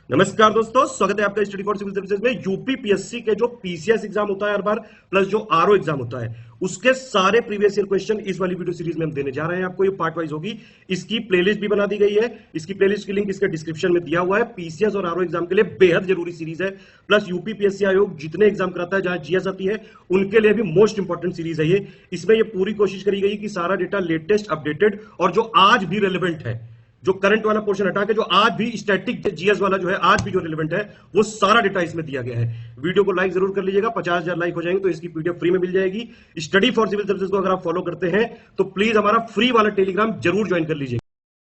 नमस्कार दोस्तों, स्वागत है आपका स्टडी फॉर सिविल सर्विसेज में। यूपी पीएससी के जो पीसीएस एग्जाम होता है हर बार, प्लस जो आरओ एग्जाम होता है, उसके सारे प्रीवियस ईयर क्वेश्चन इस वाली वीडियो सीरीज में हम देने जा रहे हैं आपको। ये पार्ट वाइज होगी। इसकी प्लेलिस्ट भी बना दी गई है। इसकी प्लेलिस्ट की लिंक इसके डिस्क्रिप्शन में दिया हुआ है। पीसीएस और आरओ एग्जाम के लिए बेहद जरूरी सीरीज है। प्लस यूपी पीएससी आयोग जितने एग्जाम कराता है, जहां जीएस आती है, उनके लिए भी मोस्ट इंपॉर्टेंट सीरीज है ये। इसमें ये पूरी कोशिश करी गई कि सारा डेटा लेटेस्ट, अपडेटेड और जो आज भी रेलिवेंट है, जो करंट वाला पोर्शन हटा के जो आज भी स्टैटिक जीएस वाला जो है, आज भी जो रिलेवेंट है, वो सारा डेटा इसमें दिया गया है। वीडियो को लाइक जरूर कर लीजिएगा। 50,000 लाइक हो जाएंगे तो इसकी पीडीएफ फ्री में मिल जाएगी। स्टडी फॉर सिविल सर्विसेज को अगर आप फॉलो करते हैं तो प्लीज हमारा फ्री वाला टेलीग्राम जरूर ज्वाइन कर लीजिए।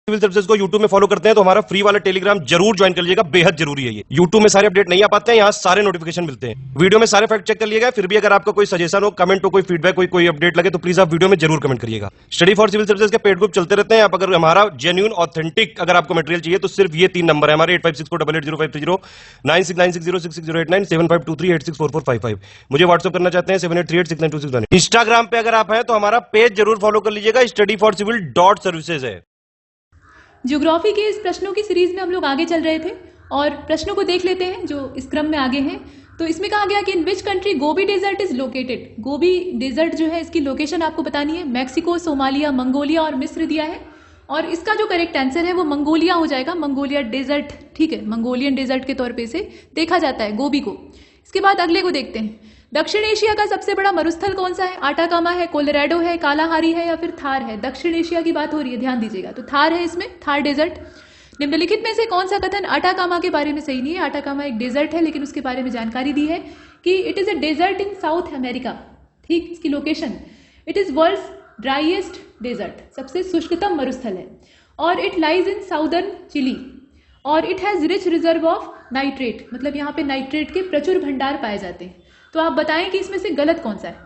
सिविल सर्विसेज को यूट्यूब में फॉलो करते हैं तो हमारा फ्री वाला टेलीग्राम जरूर ज्वाइन कर लीजिएगा, बेहद जरूरी है ये। यूट्यूब में सारे अपडेट नहीं आ पाते हैं, यहाँ सारे नोटिफिकेशन मिलते हैं। वीडियो में सारे फैक्ट चेक कर लिएगा। फिर भी अगर आपका कोई सजेशन हो, कमेंट हो, कोई फीडबैक, कोई अपडेट लगे तो प्लीज आप वीडियो में जरूर कमेंट करिएगा। स्टडी फॉर सिविल सर्विसेज के पेड ग्रुप चलते रहते हैं। आप अगर हमारा जेन्युइन ऑथेंटिक अगर आपको मटेरियल चाहिए तो सिर्फ ये 3 नंबर है हमारे: 8564880530, 9696060897, 7523864455। मुझे व्हाट्सअप करना चाहते हैं 7838692611। इंस्टाग्राम पे अगर आप हैं तो हमारा पेज जरूर फॉलो कर लीजिएगा, studyforcivil.services है। ज्योग्राफी के इस प्रश्नों की सीरीज में हम लोग आगे चल रहे थे और प्रश्नों को देख लेते हैं जो इस क्रम में आगे हैं। तो इसमें कहा गया कि in which country Gobi desert is located. Gobi desert जो है, इसकी लोकेशन आपको बतानी है। मैक्सिको, सोमालिया, मंगोलिया और मिस्र दिया है और इसका जो करेक्ट आंसर है वो मंगोलिया हो जाएगा। मंगोलिया डेजर्ट, ठीक है, मंगोलियन डेजर्ट के तौर पे इसे देखा जाता है, गोबी को। इसके बाद अगले को देखते हैं। दक्षिण एशिया का सबसे बड़ा मरुस्थल कौन सा है? आटाकामा है, कोलोराडो है, कालाहारी है या फिर थार है? दक्षिण एशिया की बात हो रही है, ध्यान दीजिएगा। तो थार है इसमें, थार डेजर्ट। निम्नलिखित में से कौन सा कथन आटाकामा के बारे में सही नहीं है? आटाकामा एक डेजर्ट है लेकिन उसके बारे में जानकारी दी है कि it is a desert in South America. ठीक, इसकी लोकेशन, it is world's driest desert, सबसे शुष्कतम मरुस्थल है और it lies in southern Chile और it has rich reserve of nitrate, मतलब यहाँ पे नाइट्रेट के प्रचुर भंडार पाए जाते हैं। तो आप बताएं कि इसमें से गलत कौन सा है?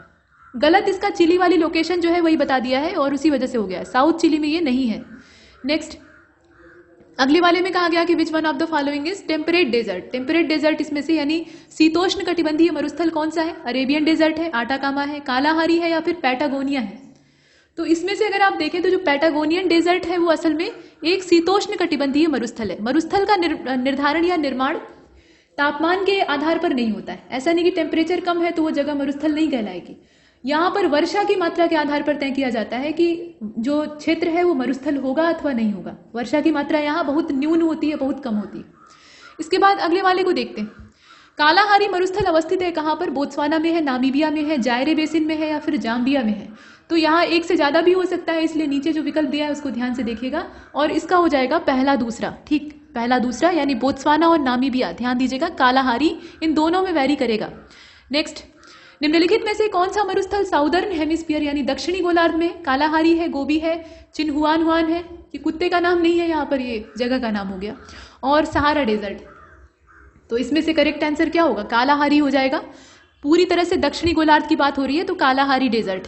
गलत इसका चिली वाली लोकेशन जो है वही बता दिया है और उसी वजह से हो गया है। साउथ चिली में ये नहीं है। नेक्स्ट, अगले वाले में कहा गया कि which one of the following is temperate desert. Temperate desert इसमें से यानी शीतोष्ण कटिबंधीय मरुस्थल कौन सा है? अरेबियन डेजर्ट है, आटाकामा है, कालाहारी है या फिर पैटागोनिया है? तो इसमें से अगर आप देखें तो जो पैटागोनियन डेजर्ट है वो असल में एक शीतोष्ण कटिबंधीय मरुस्थल है। मरुस्थल का निर्धारण या निर्माण तापमान के आधार पर नहीं होता है। ऐसा नहीं कि टेम्परेचर कम है तो वो जगह मरुस्थल नहीं कहलाएगी। यहाँ पर वर्षा की मात्रा के आधार पर तय किया जाता है कि जो क्षेत्र है वो मरुस्थल होगा अथवा नहीं होगा। वर्षा की मात्रा यहाँ बहुत न्यून होती है, बहुत कम होती है। इसके बाद अगले वाले को देखते हैं। कालाहारी मरुस्थल अवस्थित है कहाँ पर? बोत्सवाना में है, नामीबिया में है, जायरे बेसिन में है या फिर जाम्बिया में है? तो यहाँ एक से ज्यादा भी हो सकता है, इसलिए नीचे जो विकल्प दिया है उसको ध्यान से देखिएगा और इसका हो जाएगा पहला दूसरा। ठीक, पहला दूसरा यानी बोत्सवाना और नामीबिया। ध्यान दीजिएगा, कालाहारी इन दोनों में वैरी करेगा। नेक्स्ट, निम्नलिखित में से कौन सा मरुस्थल साउदर्न हेमिस्फीयर यानी दक्षिणी गोलार्ध में? कालाहारी है, गोबी है, चिन्हुआनहुआन है, ये कुत्ते का नाम नहीं है, यहाँ पर ये जगह का नाम हो गया, और सहारा डेजर्ट। तो इसमें से करेक्ट आंसर क्या होगा? कालाहारी हो जाएगा। पूरी तरह से दक्षिणी गोलार्ध की बात हो रही है तो कालाहारी डेजर्ट।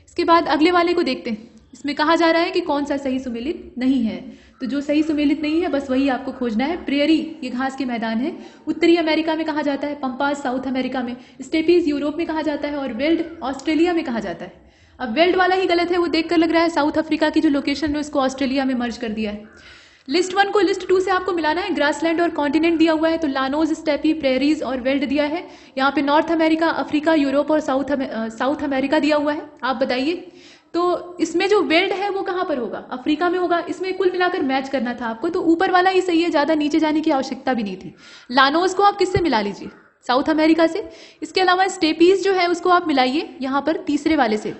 इसके बाद अगले वाले को देखते हैं। इसमें कहा जा रहा है कि कौन सा सही सुमेलित नहीं है। तो जो सही सुमेलित नहीं है बस वही आपको खोजना है। प्रेयरी, ये घास के मैदान है, उत्तरी अमेरिका में कहा जाता है, पंपास साउथ अमेरिका में, स्टेपीज यूरोप में कहा जाता है और वेल्ड ऑस्ट्रेलिया में कहा जाता है। अब वेल्ड वाला ही गलत है, वो देखकर लग रहा है साउथ अफ्रीका की जो लोकेशन है उसको ऑस्ट्रेलिया में मर्ज कर दिया है। लिस्ट 1 को लिस्ट 2 से आपको मिलाना है। ग्रासलैंड और कॉन्टिनेंट दिया हुआ है तो लानोज, स्टेपी, प्रेरीज और वेल्ड दिया है। यहाँ पे नॉर्थ अमेरिका, अफ्रीका, यूरोप और साउथ अमेरिका दिया हुआ है। आप बताइए तो इसमें जो वेल्ड है वो कहाँ पर होगा? अफ्रीका में होगा। इसमें कुल मिलाकर मैच करना था आपको, तो ऊपर वाला ही सही है, ज्यादा नीचे जाने की आवश्यकता भी नहीं थी। लानोज को आप किससे मिला लीजिए? साउथ अमेरिका से। इसके अलावा स्टेपीज जो है उसको आप मिलाइए यहाँ पर तीसरे वाले से,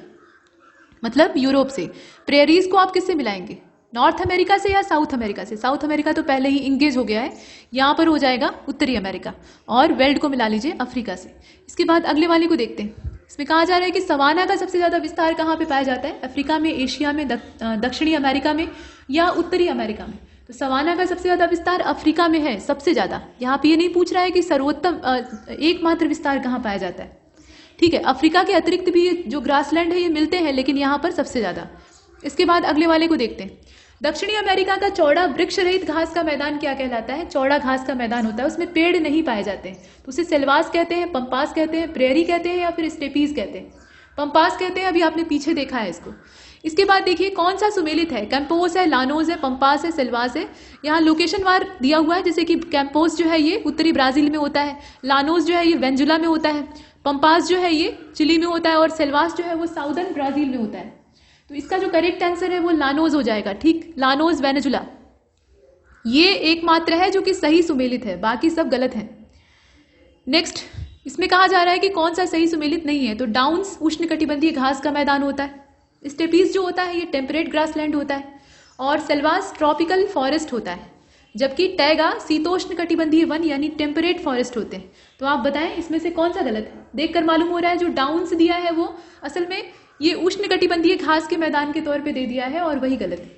मतलब यूरोप से। प्रेरीज को आप किससे मिलाएंगे? नॉर्थ अमेरिका से या साउथ अमेरिका से? साउथ अमेरिका तो पहले ही इंगेज हो गया है, यहाँ पर हो जाएगा उत्तरी अमेरिका। और वेल्ड को मिला लीजिए अफ्रीका से। इसके बाद अगले वाले को देखते हैं। इसमें कहा जा रहा है कि सवाना का सबसे ज्यादा विस्तार कहाँ पे पाया जाता है? अफ्रीका में, एशिया में, दक्षिणी अमेरिका में या उत्तरी अमेरिका में? तो सवाना का सबसे ज्यादा विस्तार अफ्रीका में है, सबसे ज्यादा। यहाँ पे ये नहीं पूछ रहा है कि सर्वोत्तम एकमात्र विस्तार कहाँ पाया जाता है। ठीक है, अफ्रीका के अतिरिक्त भी जो ग्रासलैंड है ये मिलते हैं लेकिन यहाँ पर सबसे ज्यादा। इसके बाद अगले वाले को देखते हैं। दक्षिणी अमेरिका का चौड़ा वृक्ष रहित घास का मैदान क्या कहलाता है? चौड़ा घास का मैदान होता है, उसमें पेड़ नहीं पाए जाते हैं तो उसे सेल्वास कहते हैं, पंपास कहते हैं, प्रेयरी कहते हैं या फिर स्टेपीज कहते हैं? पंपास कहते हैं, अभी आपने पीछे देखा है इसको। इसके बाद देखिए कौन सा सुमेलित है, कैंपोस है, लानोज है, पंपास है, सेल्वास है। यहाँ लोकेशन वार दिया हुआ है, जैसे कि कैंपोस जो है ये उत्तरी ब्राजील में होता है, लानोज जो है ये वेंजुला में होता है, पंपास जो है ये चिली में होता है और सेल्वास जो है वो साउदर्न ब्राजील में होता है। तो इसका जो करेक्ट आंसर है वो लानोज हो जाएगा। ठीक, लानोज वेनेजुला ये एकमात्र है जो कि सही सुमेलित है, बाकी सब गलत है। नेक्स्ट, इसमें कहा जा रहा है कि कौन सा सही सुमेलित नहीं है। तो डाउन्स उष्णकटिबंधीय घास का मैदान होता है, स्टेपीज जो होता है ये टेम्परेट ग्रासलैंड होता है और सेल्वास ट्रॉपिकल फॉरेस्ट होता है, जबकि टैगा शीतोष्ण कटिबंधीय वन यानी टेम्परेट फॉरेस्ट होते हैं। तो आप बताएं इसमें से कौन सा गलत है। देखकर मालूम हो रहा है जो डाउन्स दिया है वो असल में ये उष्णकटिबंधीय घास के मैदान के तौर पे दे दिया है और वही गलत है।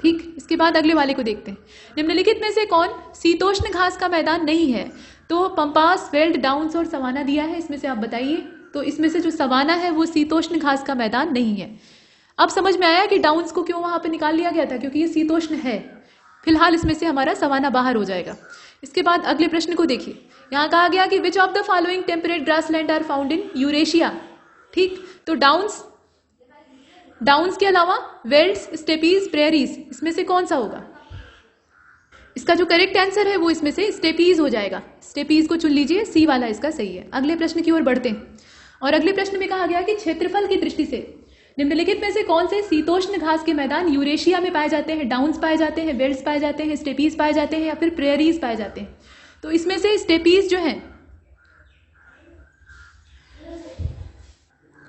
ठीक, इसके बाद अगले वाले को देखते हैं। निम्नलिखित में से कौन शीतोष्ण घास का मैदान नहीं है। तो पंपास, वेल्ड, डाउन्स और सवाना दिया है, इसमें से आप बताइए। तो इसमें से जो सवाना है वो शीतोष्ण घास का मैदान नहीं है। अब समझ में आया कि डाउन्स को क्यों वहां पे निकाल लिया गया था, क्योंकि ये शीतोष्ण है। फिलहाल इसमें से हमारा सवाना बाहर हो जाएगा। इसके बाद अगले प्रश्न को देखिए। यहाँ कहा गया कि which of the following temperate grassland are found in Eurasia. ठीक, तो डाउन्स के अलावा वेल्ड्स, स्टेपीज, प्रेरीज, इसमें से कौन सा होगा। इसका जो करेक्ट आंसर है वो इसमें से स्टेपीज हो जाएगा। स्टेपीज को चुन लीजिए, सी वाला इसका सही है। अगले प्रश्न की ओर बढ़ते हैं और अगले प्रश्न में कहा गया कि क्षेत्रफल की दृष्टि से निम्नलिखित में से कौन से शीतोष्ण घास के मैदान यूरेशिया में पाए जाते हैं। डाउन्स पाए जाते हैं, वेल्ड्स पाए जाते हैं, स्टेपीज पाए जाते हैं या फिर प्रेरीज पाए जाते हैं। तो इसमें से स्टेपीज जो है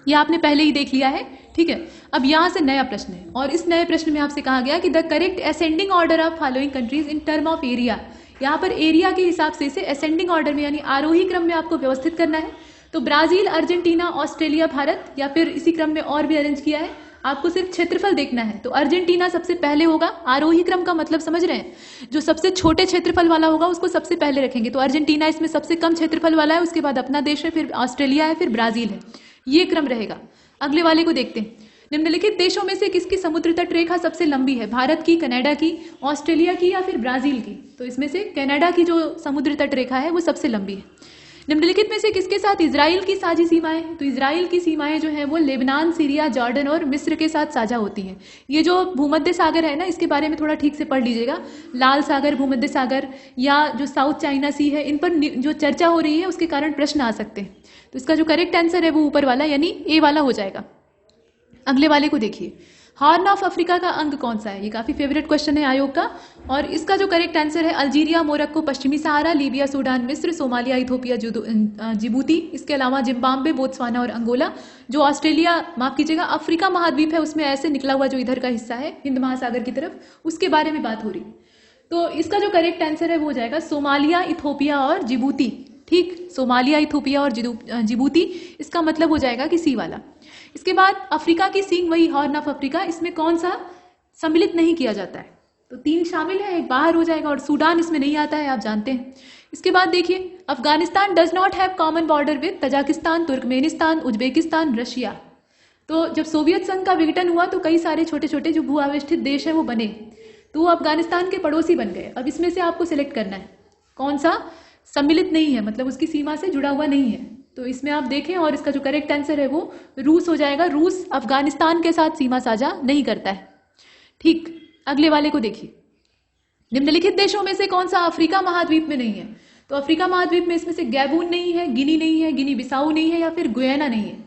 ये आपने पहले ही देख लिया है। ठीक है, अब यहां से नया प्रश्न है और इस नए प्रश्न में आपसे कहा गया कि the correct ascending order of following countries in term of area. यहाँ पर एरिया के हिसाब से इसे असेंडिंग ऑर्डर में यानी आरोही क्रम में आपको व्यवस्थित करना है। तो ब्राजील, अर्जेंटीना, ऑस्ट्रेलिया, भारत या फिर इसी क्रम में और भी अरेंज किया है। आपको सिर्फ क्षेत्रफल देखना है। तो अर्जेंटीना सबसे पहले होगा। आरोही क्रम का मतलब समझ रहे हैं, जो सबसे छोटे क्षेत्रफल वाला होगा उसको सबसे पहले रखेंगे। तो अर्जेंटीना इसमें सबसे कम क्षेत्रफल वाला है, उसके बाद अपना देश है, फिर ऑस्ट्रेलिया है, फिर ब्राजील है। ये क्रम रहेगा। अगले वाले को देखते हैं। निम्नलिखित देशों में से किसकी समुद्र तट रेखा सबसे लंबी है। भारत की, कनाडा की, ऑस्ट्रेलिया की या फिर ब्राजील की। तो इसमें से कनाडा की जो समुद्र तट रेखा है वो सबसे लंबी है। निम्नलिखित में से किसके साथ इजराइल की साझी सीमाएं हैं। तो इजराइल की सीमाएं जो हैं वो लेबनान, सीरिया, जॉर्डन और मिस्र के साथ साझा होती हैं। ये जो भूमध्य सागर है ना, इसके बारे में थोड़ा ठीक से पढ़ लीजिएगा। लाल सागर, भूमध्य सागर या जो साउथ चाइना सी है, इन पर जो चर्चा हो रही है उसके कारण प्रश्न आ सकते हैं। तो इसका जो करेक्ट आंसर है वो ऊपर वाला यानी ए वाला हो जाएगा। अगले वाले को देखिए। हॉर्न ऑफ अफ्रीका का अंग कौन सा है। ये काफी फेवरेट क्वेश्चन है आयोग का और इसका जो करेक्ट आंसर है अल्जीरिया, मोरक्को, पश्चिमी सहारा, लीबिया, सूडान, मिस्र, सोमालिया, इथोपिया, जिबूती, इसके अलावा जिम्बाब्वे, बोत्सवाना और अंगोला। जो ऑस्ट्रेलिया, माफ कीजिएगा, अफ्रीका महाद्वीप है उसमें ऐसे निकला हुआ जो इधर का हिस्सा है हिंद महासागर की तरफ, उसके बारे में बात हो रही। तो इसका जो करेक्ट आंसर है वो हो जाएगा सोमालिया, इथोपिया और जिबूती। ठीक, सोमालिया, इथोपिया और जिबूती, इसका मतलब हो जाएगा कि सी वाला। इसके बाद अफ्रीका की सींग, वही हॉर्न ऑफ अफ्रीका, इसमें कौन सा सम्मिलित नहीं किया जाता है। तो 3 शामिल है, एक बाहर हो जाएगा और सूडान इसमें नहीं आता है, आप जानते हैं। इसके बाद देखिए, Afghanistan does not have common border with Tajikistan, Turkmenistan, Uzbekistan, Russia. तो जब सोवियत संघ का विघटन हुआ तो कई सारे छोटे छोटे जो भू आवेष्टित देश है वो बने, तो वो अफगानिस्तान के पड़ोसी बन गए। अब इसमें से आपको सिलेक्ट करना है कौन सा सम्मिलित नहीं है, मतलब उसकी सीमा से जुड़ा हुआ नहीं है। तो इसमें आप देखें और इसका जो करेक्ट आंसर है वो रूस हो जाएगा। रूस अफगानिस्तान के साथ सीमा साझा नहीं करता है। ठीक, अगले वाले को देखिए। निम्नलिखित देशों में से कौन सा अफ्रीका महाद्वीप में नहीं है। तो अफ्रीका महाद्वीप में इसमें से गैबून नहीं है, गिनी नहीं है, गिनी बिसाऊ नहीं है या फिर गुयाना नहीं है।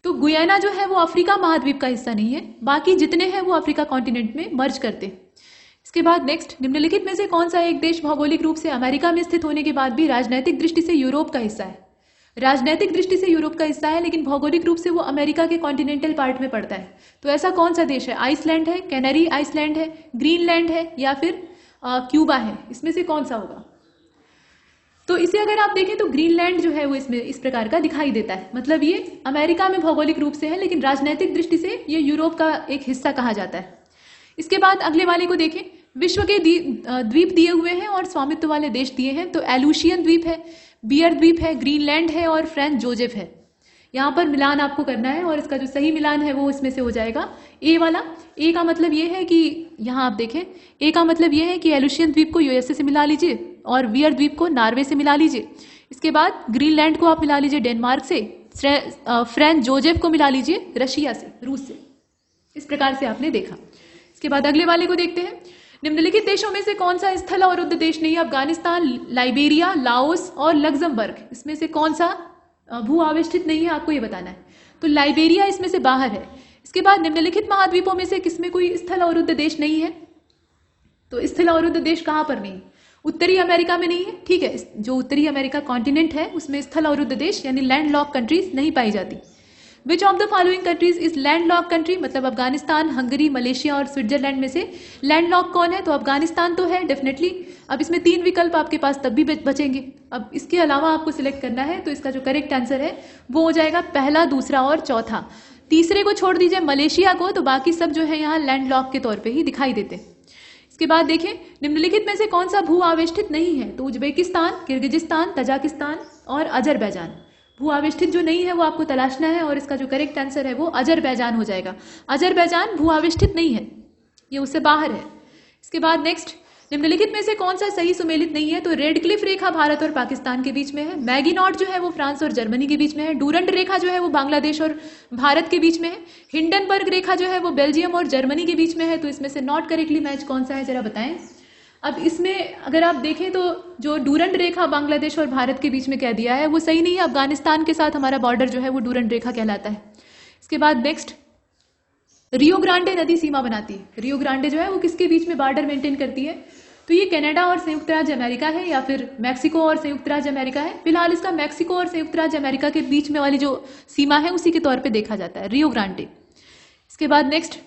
तो गुयाना जो है वो अफ्रीका महाद्वीप का हिस्सा नहीं है, बाकी जितने हैं वो अफ्रीका कॉन्टिनेंट में मर्ज करते हैं। इसके बाद नेक्स्ट, निम्नलिखित में से कौन सा एक देश भौगोलिक रूप से अमेरिका में स्थित होने के बाद भी राजनैतिक दृष्टि से यूरोप का हिस्सा है। राजनैतिक दृष्टि से यूरोप का हिस्सा है लेकिन भौगोलिक रूप से वो अमेरिका के कॉन्टिनेंटल पार्ट में पड़ता है। तो ऐसा कौन सा देश है। आइसलैंड है, कैनरी आइसलैंड है, ग्रीनलैंड है या फिर क्यूबा है। इसमें से कौन सा होगा। तो इसे अगर आप देखें तो ग्रीनलैंड जो है वो इसमें इस प्रकार का दिखाई देता है, मतलब ये अमेरिका में भौगोलिक रूप से है लेकिन राजनैतिक दृष्टि से ये यूरोप का एक हिस्सा कहा जाता है। इसके बाद अगले वाले को देखें। विश्व के द्वीप दिए हुए हैं और स्वामित्व वाले देश दिए हैं। तो एलुशियन द्वीप है, बियर द्वीप है, ग्रीनलैंड है और फ्रेंच जोसेफ है। यहाँ पर मिलान आपको करना है और इसका जो सही मिलान है वो इसमें से हो जाएगा ए वाला। ए का मतलब ये है कि यहाँ आप देखें, ए का मतलब ये है कि एलुशियन द्वीप को यूएसए से मिला लीजिए और बियर द्वीप को नॉर्वे से मिला लीजिए। इसके बाद ग्रीनलैंड को आप मिला लीजिए डेनमार्क से, फ्रेंच जोसेफ को मिला लीजिए रशिया से, रूस से। इस प्रकार से आपने देखा। इसके बाद अगले वाले को देखते हैं। निम्नलिखित देशों में से कौन सा स्थल अवरुद्ध देश नहीं है? अफगानिस्तान, लाइबेरिया, लाओस और लग्जमबर्ग। इसमें से कौन सा भू आवेष्टित नहीं है, आपको ये बताना है। तो लाइबेरिया इसमें से बाहर है। इसके बाद निम्नलिखित महाद्वीपों में से किसमें कोई स्थल अवरुद्ध देश नहीं है? तो स्थल अवरुद्ध देश कहां पर नहीं? उत्तरी अमेरिका में नहीं है, ठीक है। जो उत्तरी अमेरिका कॉन्टिनेंट है उसमें स्थल अवरुद्ध देश यानी लैंड लॉक कंट्रीज नहीं पाई जाती। विच of the following countries is land lock country? मतलब अफगानिस्तान, हंगरी, मलेशिया और स्विट्जरलैंड में से लैंड लॉक कौन है? तो अफगानिस्तान तो है डेफिनेटली। अब इसमें 3 विकल्प आपके पास तब भी बचेंगे। अब इसके अलावा आपको सिलेक्ट करना है, तो इसका जो करेक्ट आंसर है वो हो जाएगा पहला, दूसरा और चौथा। तीसरे को छोड़ दीजिए मलेशिया को, तो बाकी सब जो है यहाँ लैंड लॉक के तौर पर ही दिखाई देते। इसके बाद देखें, निम्नलिखित में से कौन सा भू आवेष्टित नहीं है? तो उज्बेकिस्तान, किर्गिजिस्तान, तजाकिस्तान और अजरबैजान। भू आवेष्टित जो नहीं है वो आपको तलाशना है, और इसका जो करेक्ट आंसर है वो अजरबैजान हो जाएगा। अजरबैजान भू आवेष्टित नहीं है, ये उससे बाहर है। इसके बाद नेक्स्ट, निम्नलिखित में से कौन सा सही सुमेलित नहीं है? तो रेड क्लिफ रेखा भारत और पाकिस्तान के बीच में है। मैगीनॉट जो है वो फ्रांस और जर्मनी के बीच में है। डूरंड रेखा जो है वो बांग्लादेश और भारत के बीच में है। हिंडनबर्ग रेखा जो है वो बेल्जियम और जर्मनी के बीच में है। तो इसमें से नॉट करेक्टली मैच कौन सा है, जरा बताएं। अब इसमें अगर आप देखें तो जो डूरंड रेखा बांग्लादेश और भारत के बीच में कह दिया है वो सही नहीं है। अफगानिस्तान के साथ हमारा बॉर्डर जो है वो डूरंड रेखा कहलाता है। इसके बाद नेक्स्ट, रियो ग्रांडे नदी सीमा बनाती है। रियो ग्रांडे जो है वो किसके बीच में बॉर्डर मेंटेन करती है? तो ये कनाडा और संयुक्त राज्य अमेरिका है, या फिर मैक्सिको और संयुक्त राज्य अमेरिका है। फिलहाल इसका मैक्सिको और संयुक्त राज्य अमेरिका के बीच में वाली जो सीमा है उसी के तौर पे देखा जाता है, रियो ग्रांडे। इसके बाद नेक्स्ट,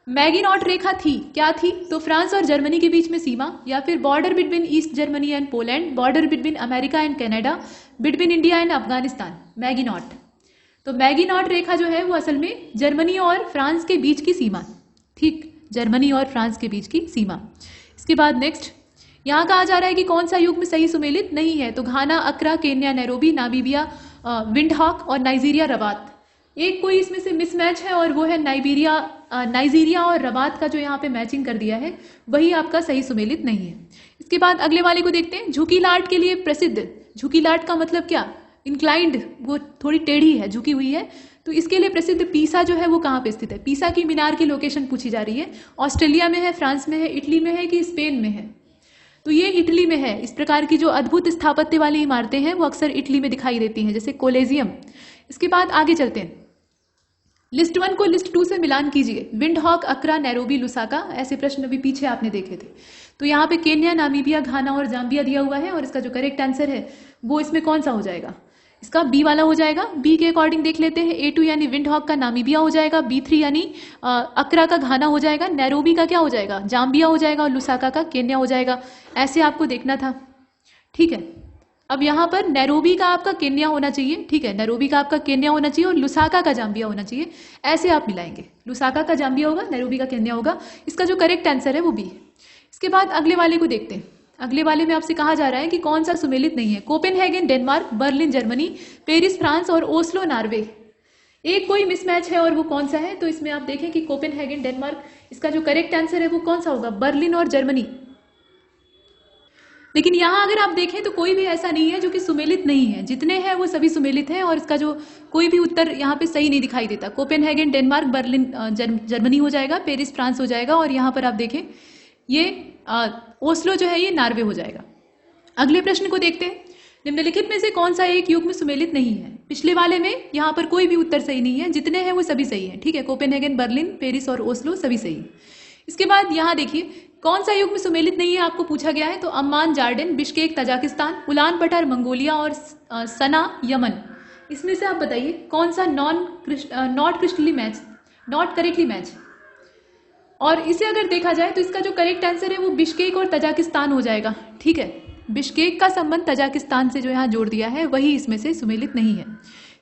मैगीनॉट रेखा थी, क्या थी? तो फ्रांस और जर्मनी के बीच में सीमा, या फिर border between East Germany and Poland, border between America and Canada, between India and Afghanistan. Maginot, तो मैगीनॉट रेखा जो है वो असल में जर्मनी और फ्रांस के बीच की सीमा, ठीक, जर्मनी और फ्रांस के बीच की सीमा। इसके बाद नेक्स्ट, यहाँ कहा जा रहा है कि कौन सा युग्म सही सुमेलित नहीं है? तो घाना, अक्रा, केन्या, नैरोबी, नामीबिया, विंडहॉक और नाइजीरिया, रबात। एक कोई इसमें से मिसमैच है और वो है नाइजीरिया और रबात का जो यहाँ पे मैचिंग कर दिया है वही आपका सही सुमेलित नहीं है। इसके बाद अगले वाले को देखते हैं। झुकी लाट के लिए प्रसिद्ध, झुकी लाट का मतलब क्या? इंक्लाइंड, वो थोड़ी टेढ़ी है, झुकी हुई है। तो इसके लिए प्रसिद्ध पीसा जो है वो कहाँ पे स्थित है? पीसा की मीनार की लोकेशन पूछी जा रही है। ऑस्ट्रेलिया में है, फ्रांस में है, इटली में है कि स्पेन में है? तो ये इटली में है। इस प्रकार की जो अद्भुत स्थापत्य वाली इमारतें हैं वो अक्सर इटली में दिखाई देती हैं, जैसे कोलेजियम। इसके बाद आगे चलते हैं, लिस्ट 1 को लिस्ट 2 से मिलान कीजिए। विंडहॉक, अक्रा, नैरोबी, लुसाका, ऐसे प्रश्न अभी पीछे आपने देखे थे। तो यहाँ पे केन्या, नामीबिया, घाना और जाम्बिया दिया हुआ है, और इसका जो करेक्ट आंसर है वो इसमें कौन सा हो जाएगा? इसका बी वाला हो जाएगा। बी के अकॉर्डिंग देख लेते हैं। A2 यानी विंडहॉक का नामीबिया हो जाएगा, B3 यानी अक्रा का घाना हो जाएगा, नैरोबी का क्या हो जाएगा? जाम्बिया हो जाएगा, और लुसाका का केन्या हो जाएगा। ऐसे आपको देखना था, ठीक है। अब यहाँ पर नैरोबी का आपका केन्या होना चाहिए, ठीक है, नैरोबी का आपका केन्या होना चाहिए और लुसाका का जाम्बिया होना चाहिए। ऐसे आप मिलाएंगे, लुसाका का जाम्बिया होगा, नैरोबी का केन्या होगा। इसका जो करेक्ट आंसर है वो बी है। इसके बाद अगले वाले को देखते हैं। अगले वाले में आपसे कहा जा रहा है कि कौन सा सुमेलित नहीं है? Copenhagen Denmark, Berlin Germany, Paris France और ओस्लो नॉर्वे। एक कोई मिसमैच है और वो कौन सा है? तो इसमें आप देखें कि कोपेनहेगन डेनमार्क, इसका जो करेक्ट आंसर है वो कौन सा होगा? बर्लिन और जर्मनी। लेकिन यहाँ अगर आप देखें तो कोई भी ऐसा नहीं है जो कि सुमेलित नहीं है, जितने हैं वो सभी सुमेलित हैं, और इसका जो कोई भी उत्तर यहाँ पे सही नहीं दिखाई देता। कोपेनहेगन डेनमार्क, बर्लिन जर्मनी हो जाएगा, पेरिस फ्रांस हो जाएगा, और यहाँ पर आप देखें ये ओस्लो जो है ये नॉर्वे हो जाएगा। अगले प्रश्न को देखते हैं। निम्नलिखित में से कौन सा एक युग्म सुमेलित नहीं है? पिछले वाले में यहाँ पर कोई भी उत्तर सही नहीं है, जितने हैं वो सभी सही है, ठीक है। कोपेनहेगन, बर्लिन, पेरिस और ओस्लो सभी सही है। इसके बाद यहाँ देखिए कौन सा युग्म सुमेलित नहीं है आपको पूछा गया है। तो Amman Jordan, Bishkek Tajikistan, Ulan Bator Mongolia और सना यमन। इसमें से आप बताइए कौन सा not correctly match, not correctly match. और इसे अगर देखा जाए तो इसका जो करेक्ट आंसर है वो बिश्केक और तजाकिस्तान हो जाएगा, ठीक है। बिश्केक का संबंध तजाकिस्तान से जो यहाँ जोड़ दिया है वही इसमें से सुमेलित नहीं है।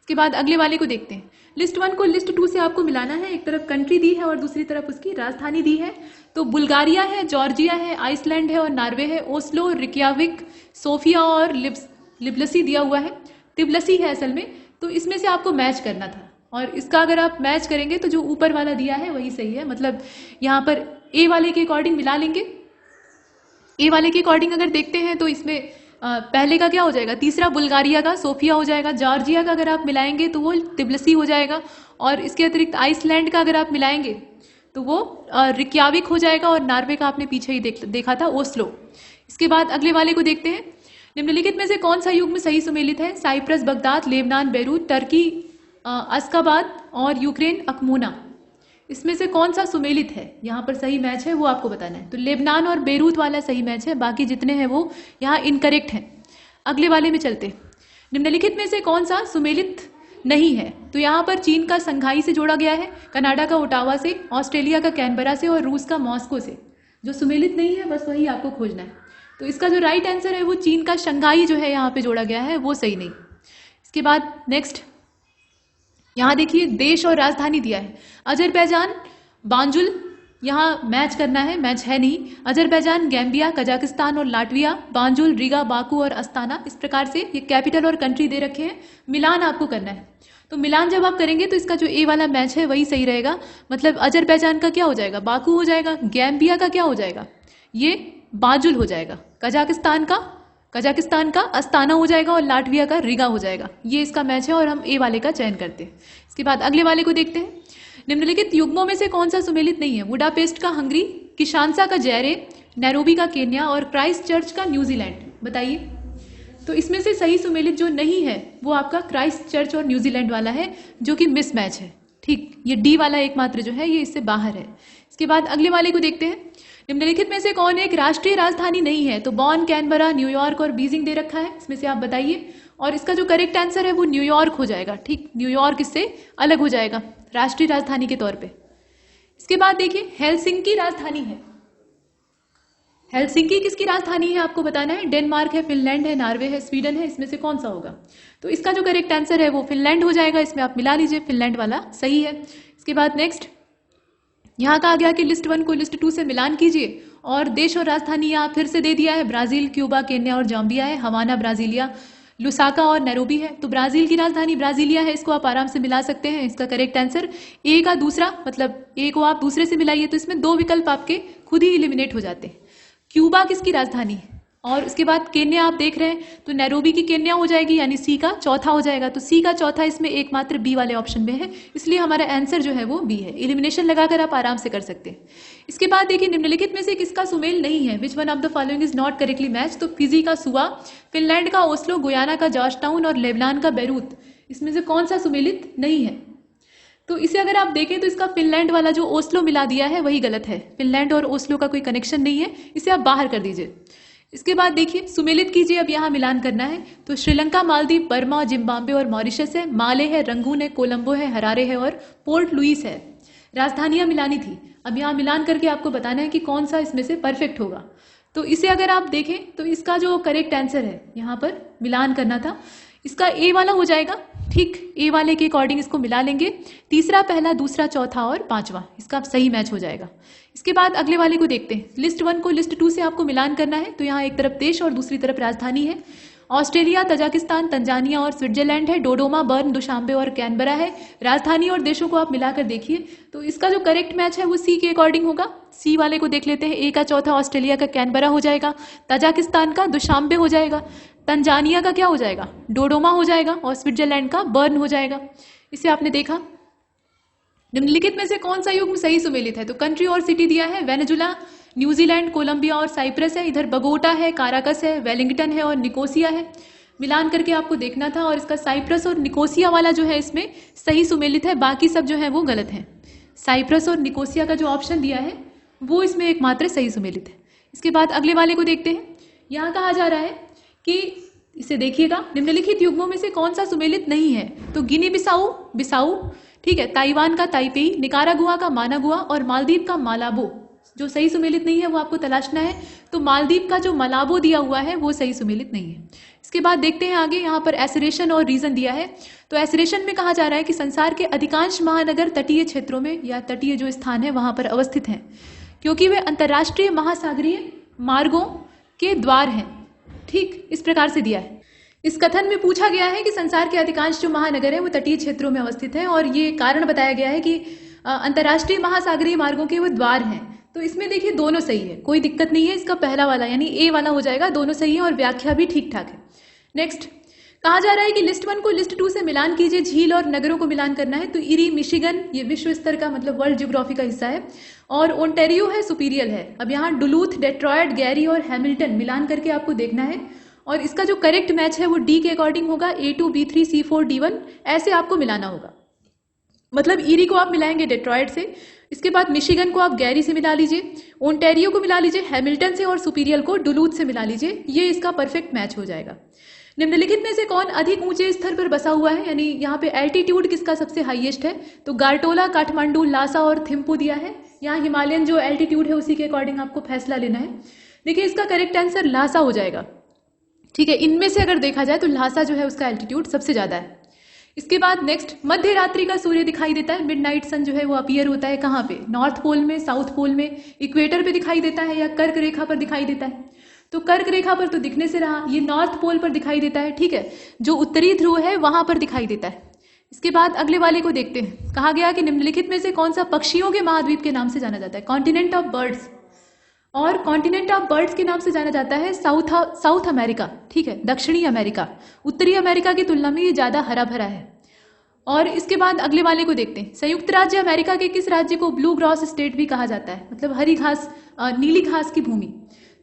इसके बाद अगले वाले को देखते हैं। लिस्ट 1 को लिस्ट 2 से आपको मिलाना है। एक तरफ कंट्री दी है और दूसरी तरफ उसकी राजधानी दी है। तो बुल्गारिया है, जॉर्जिया है, आइसलैंड है और नॉर्वे है। ओस्लो, रिक्याविक, सोफिया और लिब्लसी दिया हुआ है। तिब्लसी है असल में। तो इसमें से आपको मैच करना था, और इसका अगर आप मैच करेंगे तो जो ऊपर वाला दिया है वही सही है। मतलब यहाँ पर ए वाले के अकॉर्डिंग मिला लेंगे। ए वाले के अकॉर्डिंग अगर देखते हैं तो इसमें पहले का क्या हो जाएगा? तीसरा बुल्गारिया का सोफिया हो जाएगा। जॉर्जिया का अगर आप मिलाएंगे तो वो तिब्लसी हो जाएगा। और इसके अतिरिक्त आइसलैंड का अगर आप मिलाएंगे तो वो रिक्याविक हो जाएगा, और नॉर्वे का आपने पीछे ही देखा था, ओस्लो। इसके बाद अगले वाले को देखते हैं। निम्नलिखित में से कौन सा युग्म सही सुमेलित है? Cyprus Baghdad, Lebanon Beirut, Turkey Ashgabat और यूक्रेन अकमोना। इसमें से कौन सा सुमेलित है, यहाँ पर सही मैच है, वो आपको बताना है। तो लेबनान और बेरूत वाला सही मैच है, बाकी जितने हैं वो यहाँ इनकरेक्ट हैं। अगले वाले में चलते। निम्नलिखित में से कौन सा सुमेलित नहीं है? तो यहाँ पर चीन का संघाई से जोड़ा गया है, कनाडा का ओटावा से, ऑस्ट्रेलिया का कैनबरा से और रूस का मॉस्को से। जो सुमेलित नहीं है बस वही आपको खोजना है। तो इसका जो राइट आंसर है वो चीन का शंघाई जो है यहाँ पे जोड़ा गया है, वो सही नहीं। इसके बाद नेक्स्ट, यहाँ देखिए देश और राजधानी दिया है। अजरबैजान बांजुल, यहाँ मैच करना है, मैच है नहीं। अजरबैजान, गैम्बिया, कजाकिस्तान और लाटविया, बांजुल, रिगा, बाकू और अस्ताना। इस प्रकार से ये कैपिटल और कंट्री दे रखे हैं। मिलान आपको करना है, तो मिलान जब आप करेंगे तो इसका जो ए वाला मैच है वही सही रहेगा। मतलब अजरबैजान का क्या हो जाएगा? बाकू हो जाएगा। गैम्बिया का क्या हो जाएगा? ये बांजुल हो जाएगा। कजाकिस्तान का अस्ताना हो जाएगा और लाटविया का रिगा हो जाएगा। ये इसका मैच है और हम ए वाले का चयन करते हैं। इसके बाद अगले वाले को देखते हैं। निम्नलिखित युग्मों में से कौन सा सुमेलित नहीं है? बुडापेस्ट का हंगरी, किशानसा का जैरे, नैरोबी का केन्या और क्राइस्ट चर्च का न्यूजीलैंड। बताइए। तो इसमें से सही सुमेलित जो नहीं है वो आपका क्राइस्ट चर्च और न्यूजीलैंड वाला है, जो कि मिस मैच है। ठीक, ये डी वाला एकमात्र जो है ये इससे बाहर है। इसके बाद अगले वाले को देखते हैं। निम्नलिखित में से कौन एक राष्ट्रीय राजधानी नहीं है? तो बॉन, कैनबरा, न्यूयॉर्क और बीजिंग दे रखा है। इसमें से आप बताइए, और इसका जो करेक्ट आंसर है वो न्यूयॉर्क हो जाएगा। ठीक, न्यूयॉर्क इससे अलग हो जाएगा राष्ट्रीय राजधानी के तौर पे। इसके बाद देखिए, हेलसिंकी राजधानी है। हेलसिंकी किसकी राजधानी है आपको बताना है। डेनमार्क है, फिनलैंड है, नॉर्वे है, स्वीडन है। इसमें से कौन सा होगा? तो इसका जो करेक्ट आंसर है वो फिनलैंड हो जाएगा। इसमें आप मिला लीजिए, फिनलैंड वाला सही है। इसके बाद नेक्स्ट, यहाँ कहा गया कि लिस्ट 1 को लिस्ट 2 से मिलान कीजिए, और देश और राजधानी यहाँ फिर से दे दिया है। ब्राजील, क्यूबा, केन्या और जाम्बिया है। हवाना ब्राजीलिया, लुसाका और नैरोबी है। तो ब्राजील की राजधानी ब्राजीलिया है, इसको आप आराम से मिला सकते हैं। इसका करेक्ट आंसर ए का दूसरा, मतलब ए को आप दूसरे से मिलाइए तो इसमें 2 विकल्प आपके खुद ही एलिमिनेट हो जाते हैं। क्यूबा किसकी राजधानी है? और उसके बाद केन्या आप देख रहे हैं तो नैरोबी की केन्या हो जाएगी, यानी सी का चौथा हो जाएगा। तो सी का चौथा इसमें एकमात्र बी वाले ऑप्शन में है, इसलिए हमारा आंसर जो है वो बी है। एलिमिनेशन लगाकर आप आराम से कर सकते हैं। इसके बाद देखिए, निम्नलिखित में से किसका सुमेल नहीं है? Which one of the following is not correctly match? तो फिजी का सुआ, फिनलैंड का ओस्लो, गुयाना का जॉर्ज टाउन और लेबनान का बेरूत। इसमें से कौन सा सुमेलित नहीं है? तो इसे अगर आप देखें तो इसका फिनलैंड वाला जो ओस्लो मिला दिया है वही गलत है। फिनलैंड और ओस्लो का कोई कनेक्शन नहीं है, इसे आप बाहर कर दीजिए। इसके बाद देखिए, सुमेलित कीजिए, अब यहाँ मिलान करना है। तो श्रीलंका, मालदीव, बर्मा, जिम्बाब्वे और मॉरिशस है। माले है, रंगून है, कोलंबो है, हरारे है और पोर्ट लुइस है। राजधानियां मिलानी थी। अब यहाँ मिलान करके आपको बताना है कि कौन सा इसमें से परफेक्ट होगा। तो इसे अगर आप देखें तो इसका जो करेक्ट आंसर है, यहाँ पर मिलान करना था, इसका ए वाला हो जाएगा। ठीक, ए वाले के अकॉर्डिंग इसको मिला लेंगे। तीसरा, पहला, दूसरा, चौथा और पांचवा इसका सही मैच हो जाएगा। इसके बाद अगले वाले को देखते हैं। लिस्ट 1 को लिस्ट 2 से आपको मिलान करना है। तो यहाँ एक तरफ देश और दूसरी तरफ राजधानी है। ऑस्ट्रेलिया, तजाकिस्तान, तंजानिया और स्विट्जरलैंड है। डोडोमा, बर्न, दुशांबे और कैनबरा है। राजधानी और देशों को आप मिलाकर देखिए तो इसका जो करेक्ट मैच है वो सी के अकॉर्डिंग होगा। सी वाले को देख लेते हैं। ए का चौथा ऑस्ट्रेलिया का कैनबरा हो जाएगा। तजाकिस्तान का दुशांबे हो जाएगा। तंजानिया का क्या हो जाएगा? डोडोमा हो जाएगा। और स्विट्जरलैंड का बर्न हो जाएगा। इसे आपने देखा। निम्नलिखित में से कौन सा युग्म सही सुमेलित है? तो कंट्री और सिटी दिया है। वेनेजुला, न्यूजीलैंड, कोलंबिया और साइप्रस है। इधर बगोटा है, काराकस है, वेलिंगटन है और निकोसिया है। मिलान करके आपको देखना था, और इसका साइप्रस और निकोसिया वाला जो है इसमें सही सुमेलित है, बाकी सब जो है वो गलत है। साइप्रस और निकोसिया का जो ऑप्शन दिया है वो इसमें एकमात्र सही सुमेलित है। इसके बाद अगले वाले को देखते हैं। यहाँ कहा जा रहा है कि इसे देखिएगा, निम्नलिखित युग्मों में से कौन सा सुमेलित नहीं है? तो गिनी बिसाऊ, ठीक है, ताइवान का ताइपेई, निकारागुआ का मानागुआ और मालदीव का मालाबो। जो सही सुमेलित नहीं है वो आपको तलाशना है। तो मालदीव का जो मलाबो दिया हुआ है वो सही सुमेलित नहीं है। इसके बाद देखते हैं आगे, यहाँ पर एसरेशन और रीजन दिया है। तो एसरेशन में कहा जा रहा है कि संसार के अधिकांश महानगर तटीय क्षेत्रों में या तटीय जो स्थान है वहां पर अवस्थित हैं, क्योंकि वे अंतर्राष्ट्रीय महासागरीय मार्गों के द्वार हैं। ठीक, इस प्रकार से दिया है। इस कथन में पूछा गया है कि संसार के अधिकांश जो महानगर है वो तटीय क्षेत्रों में अवस्थित हैं, और ये कारण बताया गया है कि अंतर्राष्ट्रीय महासागरीय मार्गों के वो द्वार हैं। तो इसमें देखिए दोनों सही है, कोई दिक्कत नहीं है। इसका पहला वाला यानी ए वाला हो जाएगा, दोनों सही है और व्याख्या भी ठीक ठाक है। नेक्स्ट, कहा जा रहा है कि लिस्ट 1 को लिस्ट 2 से मिलान कीजिए, झील और नगरों को मिलान करना है। तो इरी, मिशिगन ये विश्व स्तर का मतलब वर्ल्ड ज्योग्राफी का हिस्सा है, और ओंटारियो है, सुपीरियल है। अब यहाँ डुलूथ, डेट्रॉयट, गैरी और हैमिल्टन मिलान करके आपको देखना है, और इसका जो करेक्ट मैच है वो डी के अकॉर्डिंग होगा, A2, B3, C4, D1 ऐसे आपको मिलाना होगा। मतलब इरी को आप मिलाएंगे डेट्रॉयट से, इसके बाद मिशिगन को आप गैरी से मिला लीजिए, ओंटारियो को मिला लीजिए हैमिल्टन से, और सुपीरियल को डुलूथ से मिला लीजिए, ये इसका परफेक्ट मैच हो जाएगा। निम्नलिखित में से कौन अधिक ऊंचे स्तर पर बसा हुआ है, यानी यहाँ पे एल्टीट्यूड किसका सबसे हाईएस्ट है? तो गारटोला, काठमांडू, लासा और थिम्पू दिया है। यहाँ हिमालयन जो एल्टीट्यूड है उसी के अकॉर्डिंग आपको फैसला लेना है। देखिए इसका करेक्ट आंसर लासा हो जाएगा। ठीक है, इनमें से अगर देखा जाए तो लासा जो है उसका एल्टीट्यूड सबसे ज्यादा है। इसके बाद नेक्स्ट, मध्य रात्रि का सूर्य दिखाई देता है, मिडनाइट सन जो है वो अपीयर होता है कहाँ पे? नॉर्थ पोल में, साउथ पोल में, इक्वेटर पे दिखाई देता है, या कर्क रेखा पर दिखाई देता है? तो कर्क रेखा पर तो दिखने से रहा, ये नॉर्थ पोल पर दिखाई देता है। ठीक है, जो उत्तरी ध्रुव है वहां पर दिखाई देता है। इसके बाद अगले वाले को देखते हैं। कहा गया कि निम्नलिखित में से कौन सा पक्षियों के महाद्वीप के नाम से जाना जाता है? कॉन्टिनेंट ऑफ बर्ड्स, और कॉन्टिनेंट ऑफ बर्ड्स के नाम से जाना जाता है साउथ अमेरिका। ठीक है, दक्षिणी अमेरिका। उत्तरी अमेरिका की तुलना में ये ज्यादा हरा भरा है। और इसके बाद अगले वाले को देखते हैं। संयुक्त राज्य अमेरिका के किस राज्य को ब्लू ग्रॉस स्टेट भी कहा जाता है? मतलब हरी घास, नीली घास की भूमि।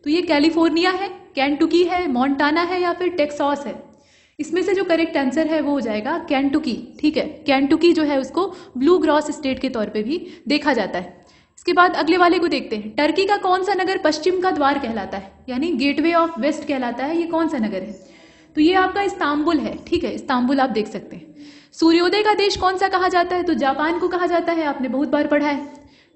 तो ये कैलिफोर्निया है, केंटुकी है, मोंटाना है, या फिर टेक्सास है? इसमें से जो करेक्ट आंसर है वो हो जाएगा केंटुकी। ठीक है, केंटुकी जो है उसको ब्लू ग्रॉस स्टेट के तौर पे भी देखा जाता है। इसके बाद अगले वाले को देखते हैं। टर्की का कौन सा नगर पश्चिम का द्वार कहलाता है, यानी गेटवे ऑफ वेस्ट कहलाता है? ये कौन सा नगर है? तो ये आपका इस्तांबुल है। ठीक है, इस्तांबुल आप देख सकते हैं। सूर्योदय का देश कौन सा कहा जाता है? तो जापान को कहा जाता है, आपने बहुत बार पढ़ा है।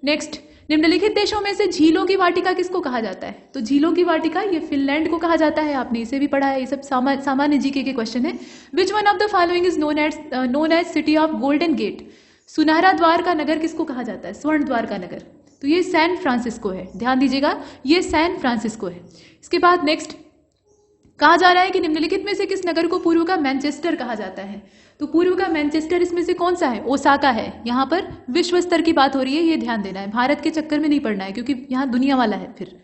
नेक्स्ट, निम्नलिखित देशों में से झीलों की वाटिका किसको कहा जाता है? तो झीलों की वाटिका ये फिनलैंड को कहा जाता है, आपने इसे भी पढ़ा है। ये सब सामान्य जीके के क्वेश्चन है। Which one of the following is known as city of golden gate? सुनहरा द्वार का नगर किसको कहा जाता है? स्वर्ण द्वार का नगर। तो ये सैन फ्रांसिस्को है, ध्यान दीजिएगा, ये सैन फ्रांसिस्को है। इसके बाद नेक्स्ट, कहा जा रहा है कि निम्नलिखित में से किस नगर को पूर्व का मैनचेस्टर कहा जाता है? तो पूर्व का मैनचेस्टर इसमें से कौन सा है? ओसाका है। यहाँ पर विश्व स्तर की बात हो रही है, ये ध्यान देना है, भारत के चक्कर में नहीं पड़ना है क्योंकि यहाँ दुनिया वाला है। फिर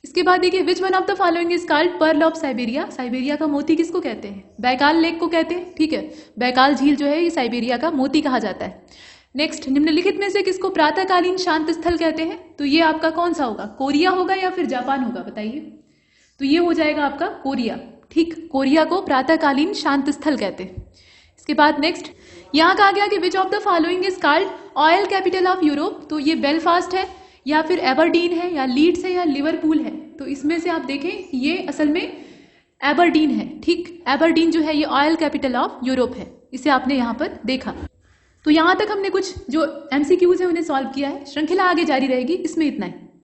इसके बाद देखिए, विच one of the following is called pearl of Siberia? Siberia का मोती किसको कहते हैं? बैकाल लेक को कहते हैं। ठीक है, बैकाल झील जो है ये साइबेरिया का मोती कहा जाता है। नेक्स्ट, निम्नलिखित में से किसको प्रातःकालीन शांत स्थल कहते हैं? तो ये आपका कौन सा होगा? कोरिया होगा या फिर जापान होगा, बताइए। तो ये हो जाएगा आपका कोरिया। ठीक, कोरिया को प्रातःकालीन शांत स्थल कहते हैं। इसके बाद नेक्स्ट, यहाँ कहा गया कि which of the following is called oil capital of Europe? तो ये बेलफास्ट है, या फिर एबरडीन है, या लीड्स है, या लिवरपूल है? तो इसमें से आप देखें ये असल में एबरडीन है। ठीक, एबरडीन जो है ये ऑयल कैपिटल ऑफ यूरोप है, इसे आपने यहाँ पर देखा। तो यहाँ तक हमने कुछ जो MCQs है उन्हें सॉल्व किया है। श्रृंखला आगे जारी रहेगी, इसमें इतना ही।